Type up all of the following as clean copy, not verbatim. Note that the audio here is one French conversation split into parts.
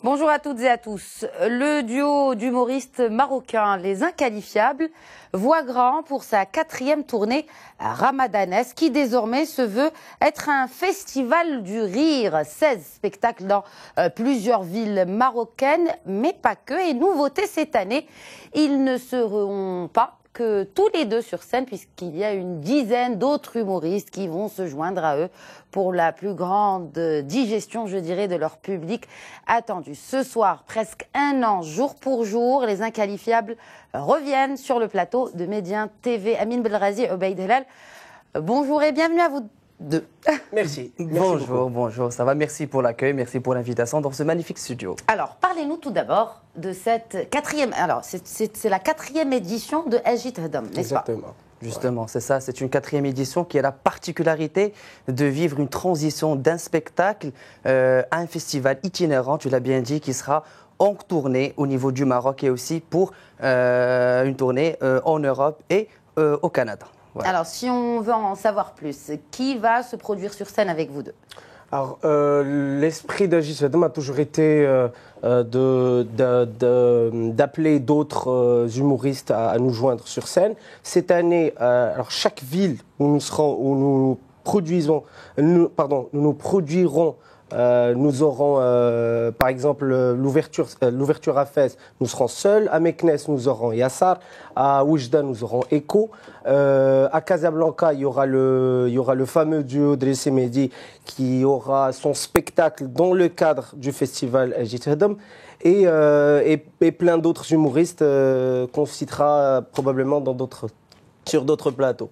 Bonjour à toutes et à tous. Le duo d'humoristes marocains, les Inqualifiables, voit grand pour sa 4e tournée ramadanesque qui désormais se veut être un festival du rire. 16 spectacles dans plusieurs villes marocaines, mais pas que. Et nouveauté cette année, ils ne seront pas que tous les deux sur scène, puisqu'il y a une dizaine d'autres humoristes qui vont se joindre à eux pour la plus grande digestion, je dirais, de leur public attendu. Ce soir, presque un an, jour pour jour, les Inqualifiables reviennent sur le plateau de Médien TV. Amine Belrazi et Obaïd Helal, bonjour et bienvenue à vous deux. Merci. Bonjour, ça va, merci pour l'accueil, merci pour l'invitation dans ce magnifique studio. Alors, parlez-nous tout d'abord de cette 4e, alors c'est la 4e édition de Agit Hadam, n'est-ce pas? Exactement. Justement, c'est ça, c'est une 4e édition qui a la particularité de vivre une transition d'un spectacle à un festival itinérant, tu l'as bien dit, qui sera en tournée au niveau du Maroc et aussi pour une tournée en Europe et au Canada. Voilà. Alors, si on veut en savoir plus, qui va se produire sur scène avec vous deux? Alors, l'esprit d'Agit Hadam a toujours été d'appeler d'autres humoristes à nous joindre sur scène. Cette année, alors chaque ville où nous produirons, nous aurons, par exemple, l'ouverture à Fès, nous serons seuls. À Meknes, nous aurons Yassar. À Oujda, nous aurons Echo. À Casablanca, il y aura le fameux duo Driss et Mehdi qui aura son spectacle dans le cadre du festival Agit Hadam. Et plein d'autres humoristes qu'on citera probablement sur d'autres plateaux.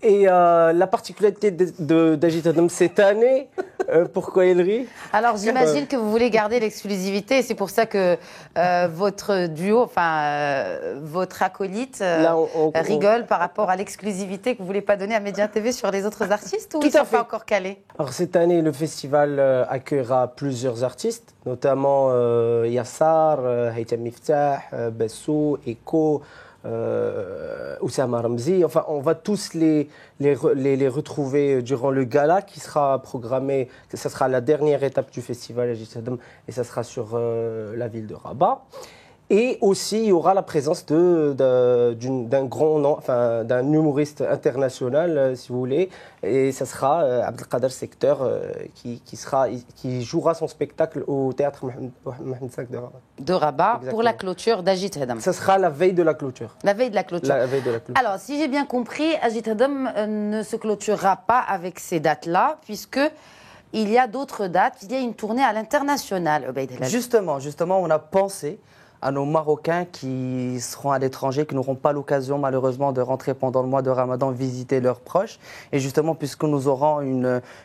Et la particularité d'Agit Hadam cette année, pourquoi il rit? Alors j'imagine que vous voulez garder l'exclusivité, et c'est pour ça que votre duo, votre acolyte rigole par rapport à l'exclusivité que vous ne voulez pas donner à Médien TV sur les autres artistes, ou ils ne sont pas encore calés? Alors cette année, le festival accueillera plusieurs artistes, notamment Yassar, Haytham Miftah, Bessou, Echo, Oussama Ramzi. Enfin, on va tous les retrouver durant le gala qui sera programmé. Ça sera la dernière étape du festival Agit Hadam et ça sera sur la ville de Rabat. Et aussi, il y aura la présence d'un grand nom, enfin d'un humoriste international, si vous voulez. Et ça sera Abdelkader Secteur qui jouera son spectacle au théâtre Mohamed V de Rabat pour la clôture d'Agit Hadam. Ça sera la veille de la clôture. La veille de la clôture. La veille de la clôture. Alors, si j'ai bien compris, Agit Hadam ne se clôturera pas avec ces dates-là, puisque il y a d'autres dates. Il y a une tournée à l'international, Obaïd Helal. Justement, on a pensé à nos Marocains qui seront à l'étranger, qui n'auront pas l'occasion malheureusement de rentrer pendant le mois de Ramadan visiter leurs proches. Et justement, puisque nous aurons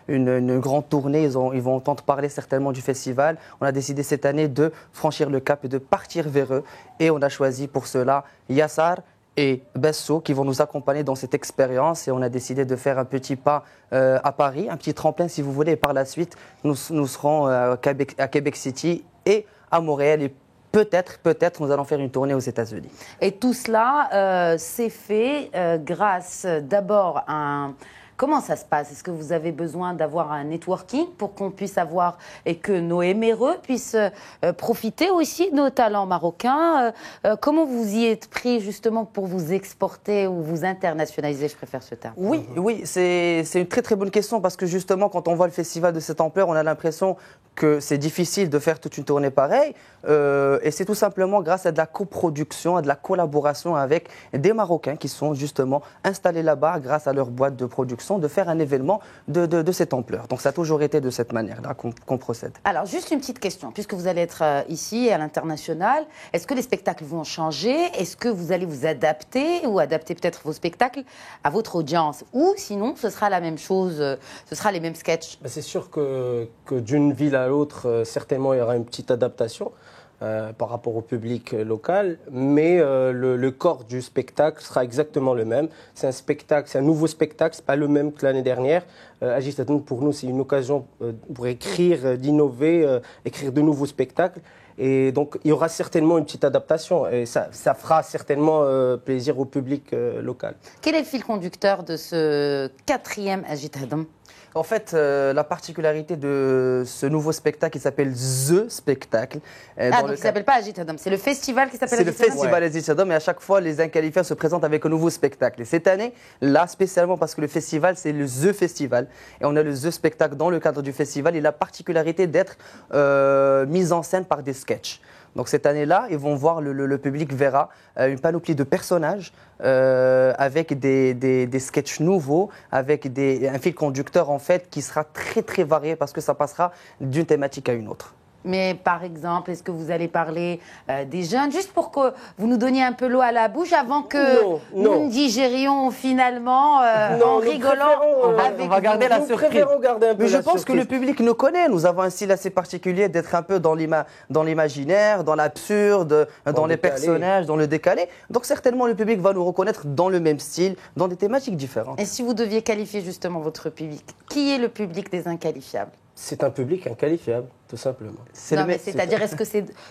une grande tournée, ils vont entendre parler certainement du festival, on a décidé cette année de franchir le cap et de partir vers eux. Et on a choisi pour cela Yassar et Bessou qui vont nous accompagner dans cette expérience. Et on a décidé de faire un petit pas à Paris, un petit tremplin si vous voulez. Et par la suite, nous serons à Québec City et à Montréal. Et peut-être, nous allons faire une tournée aux États-Unis. Et tout cela s'est fait grâce d'abord à un... Comment ça se passe? Est-ce que vous avez besoin d'avoir un networking pour qu'on puisse avoir et que nos éméreux puissent profiter aussi de nos talents marocains? Comment vous y êtes pris justement pour vous exporter ou vous internationaliser? Je préfère ce terme. Oui, c'est une très très bonne question parce que justement quand on voit le festival de cette ampleur, on a l'impression que c'est difficile de faire toute une tournée pareille et c'est tout simplement grâce à de la coproduction, à de la collaboration avec des Marocains qui sont justement installés là-bas grâce à leur boîte de production de faire un événement de cette ampleur. Donc ça a toujours été de cette manière-là qu'on procède. Alors juste une petite question, puisque vous allez être ici à l'international, est-ce que les spectacles vont changer? Est-ce que vous allez vous adapter ou adapter peut-être vos spectacles à votre audience? Ou sinon ce sera la même chose, ce sera les mêmes sketchs? C'est sûr que d'une ville à l'autre, certainement il y aura une petite adaptation. Par rapport au public local, mais le corps du spectacle sera exactement le même. C'est un nouveau spectacle, c'est pas le même que l'année dernière. Agit Hadam, pour nous, c'est une occasion pour écrire, d'innover, écrire de nouveaux spectacles. Et donc, il y aura certainement une petite adaptation et ça fera certainement plaisir au public local. Quel est le fil conducteur de ce 4e Agit Hadam? En fait, la particularité de ce nouveau spectacle qui s'appelle The Spectacle. Donc il ne s'appelle pas Agitadom, c'est le festival qui s'appelle Agitadom. C'est le festival Agitadom et à chaque fois, les inqualifiés se présentent avec un nouveau spectacle. Et cette année, là, spécialement parce que le festival, c'est le The Festival. Et on a le The Spectacle dans le cadre du festival. Et la particularité d'être mise en scène par des sketchs. Donc cette année-là, ils vont voir, le public verra une panoplie de personnages avec des sketchs nouveaux, avec un fil conducteur en fait qui sera très très varié parce que ça passera d'une thématique à une autre. Mais par exemple, est-ce que vous allez parler des jeunes, juste pour que vous nous donniez un peu l'eau à la bouche avant que nous digérions finalement en rigolant avec on va garder la surprise. Mais je pense que le public nous connaît. Nous avons un style assez particulier d'être un peu dans l'imaginaire, dans l'absurde, dans les personnages, dans le décalé. Donc certainement le public va nous reconnaître dans le même style, dans des thématiques différentes. Et si vous deviez qualifier justement votre public, qui est le public des inqualifiables? C'est un public inqualifiable, tout simplement. C'est-à-dire, est-ce que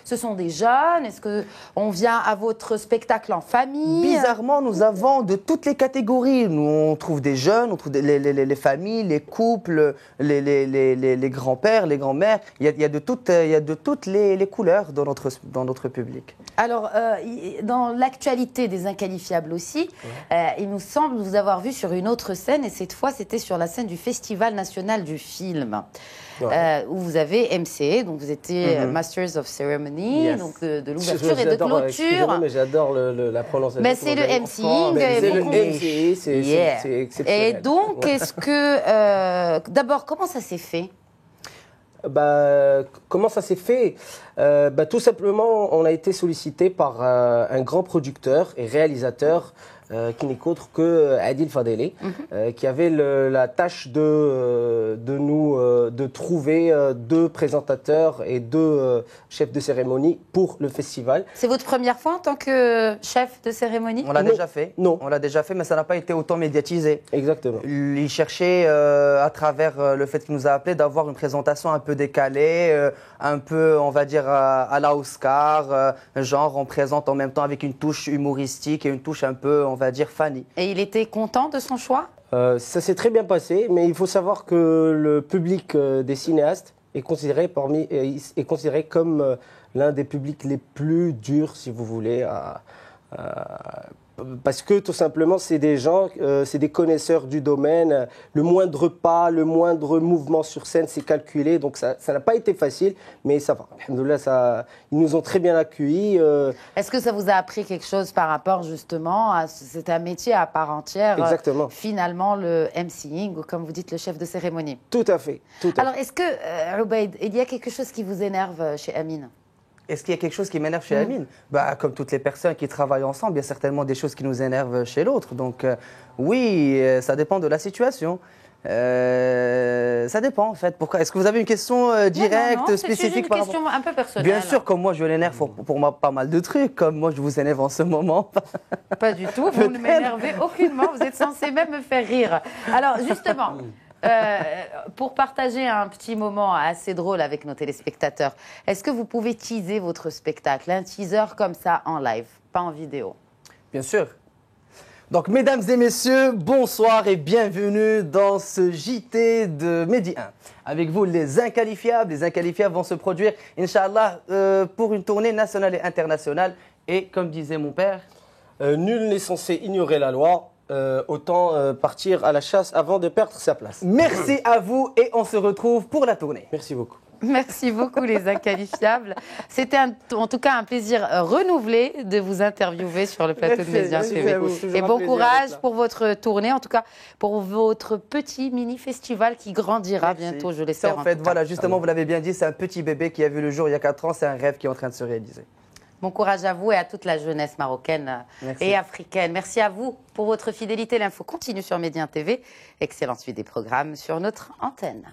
ce sont des jeunes? Est-ce qu'on vient à votre spectacle en famille? Bizarrement, nous avons de toutes les catégories. Nous, on trouve des jeunes, on trouve les familles, les couples, les grands-pères, les grands-mères. Il y a de toutes les couleurs dans notre public. Alors, dans l'actualité des inqualifiables aussi, il nous semble vous avoir vu sur une autre scène, et cette fois, c'était sur la scène du Festival national du film. Où vous avez MC, donc vous étiez Masters of Ceremony, donc de l'ouverture et de clôture. Mais j'adore la prononciation. Mais c'est le MCing. C'est le MCing, c'est exceptionnel. Et donc, est-ce que... D'abord, comment ça s'est fait? Comment ça s'est fait? Tout simplement, on a été sollicité par un grand producteur et réalisateur qui n'est qu'autre que Adil Fadeli, qui avait la tâche de trouver 2 présentateurs et 2 chefs de cérémonie pour le festival. C'est votre première fois en tant que chef de cérémonie? On l'a déjà fait. Non. On l'a déjà fait, mais ça n'a pas été autant médiatisé. Exactement. Il cherchait, à travers le fait qu'il nous a appelé, d'avoir une présentation un peu décalée, un peu, on va dire, à la Oscar, genre on présente en même temps avec une touche humoristique et une touche un peu, on va dire, funny. Et il était content de son choix? Ça s'est très bien passé, mais il faut savoir que le public des cinéastes est considéré comme l'un des publics les plus durs, si vous voulez, parce que tout simplement, c'est des gens, c'est des connaisseurs du domaine. Le moindre pas, le moindre mouvement sur scène, c'est calculé. Donc ça n'a pas été facile, mais ça va. Alhamdoulilah, ils nous ont très bien accueillis. Est-ce que ça vous a appris quelque chose par rapport justement à... C'est un métier à part entière. Exactement. Finalement, le MCing, ou comme vous dites, le chef de cérémonie. Tout à fait. Alors, est-ce que, Ubaid, il y a quelque chose qui vous énerve chez Amine? Est-ce qu'il y a quelque chose qui m'énerve chez Amine? Comme toutes les personnes qui travaillent ensemble, il y a certainement des choses qui nous énervent chez l'autre. Donc oui, ça dépend de la situation. Ça dépend en fait. Pourquoi? Est-ce que vous avez une question directe, spécifique? C'est une question un peu personnelle. Bien sûr, comme moi je l'énerve pour moi pas mal de trucs, comme moi je vous énerve en ce moment. Pas du tout, vous ne m'énervez aucunement, vous êtes censé même me faire rire. Alors justement... pour partager un petit moment assez drôle avec nos téléspectateurs, est-ce que vous pouvez teaser votre spectacle, un teaser comme ça en live, pas en vidéo? Bien sûr. Donc, mesdames et messieurs, bonsoir et bienvenue dans ce JT de Medi 1. Avec vous, les inqualifiables. Les inqualifiables vont se produire, Inch'Allah, pour une tournée nationale et internationale. Et comme disait mon père... nul n'est censé ignorer la loi. Autant partir à la chasse avant de perdre sa place. Merci à vous et on se retrouve pour la tournée. Merci beaucoup. Merci beaucoup les inqualifiables. C'était en tout cas un plaisir renouvelé de vous interviewer sur le plateau de Média TV. Et bon courage pour votre tournée, en tout cas pour votre petit mini-festival qui grandira bientôt, je l'espère. En fait, voilà, justement, vous l'avez bien dit, c'est un petit bébé qui a vu le jour il y a 4 ans, c'est un rêve qui est en train de se réaliser. Bon courage à vous et à toute la jeunesse marocaine et africaine. Merci à vous pour votre fidélité. L'info continue sur Média TV. Excellente suite des programmes sur notre antenne.